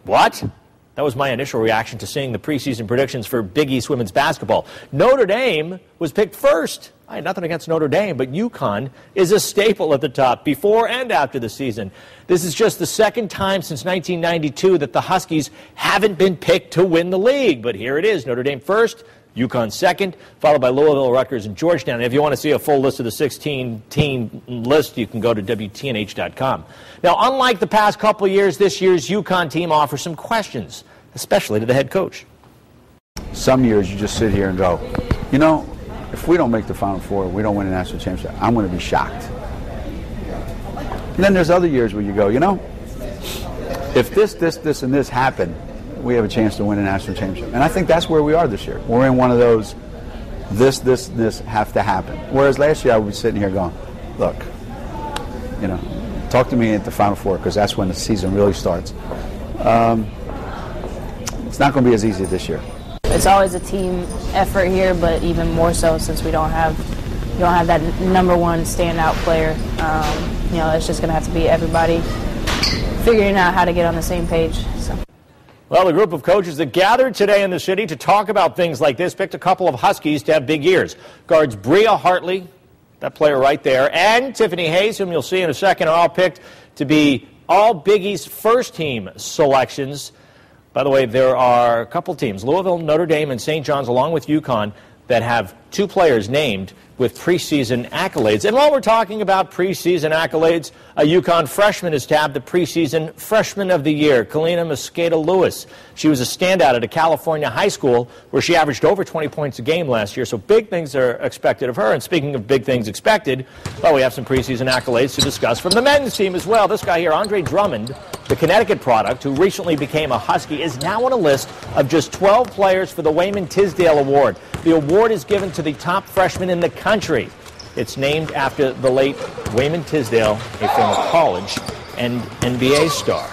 What? That was my initial reaction to seeing the preseason predictions for Big East women's basketball. Notre Dame was picked first. I had nothing against Notre Dame, but UConn is a staple at the top before and after the season. This is just the second time since 1992 that the Huskies haven't been picked to win the league. But here it is, Notre Dame first, UConn second, followed by Louisville, Rutgers, and Georgetown. And if you want to see a full list of the 16-team list, you can go to WTNH.com. Now, unlike the past couple of years, this year's UConn team offers some questions, especially to the head coach. Some years you just sit here and go, you know, if we don't make the Final Four, we don't win a national championship, I'm going to be shocked. And then there's other years where you go, you know, if this, and this happen, we have a chance to win a national championship. And I think that's where we are this year. We're in one of those, this have to happen. Whereas last year I would be sitting here going, look, you know, talk to me at the Final Four, because that's when the season really starts. It's not going to be as easy this year. It's always a team effort here, but even more so since we don't have that number one standout player. You know, it's just going to have to be everybody figuring out how to get on the same page. So. Well, the group of coaches that gathered today in the city to talk about things like this picked a couple of Huskies to have big years. Guards Bria Hartley, that player right there, and Tiffany Hayes, whom you'll see in a second, are all picked to be all Big East first-team selections. By the way, there are a couple teams, Louisville, Notre Dame, and St. John's, along with UConn, that have two players named with preseason accolades. And while we're talking about preseason accolades, a UConn freshman is tabbed the preseason Freshman of the Year, Kalina Mosqueda-Lewis. She was a standout at a California high school where she averaged over 20 points a game last year, so big things are expected of her. And speaking of big things expected, well, we have some preseason accolades to discuss from the men's team as well. This guy here, Andre Drummond, the Connecticut product, who recently became a Husky, is now on a list of just 12 players for the Wayman Tisdale Award. The award is given to the top freshman in the country. It's named after the late Wayman Tisdale, a former college and NBA star.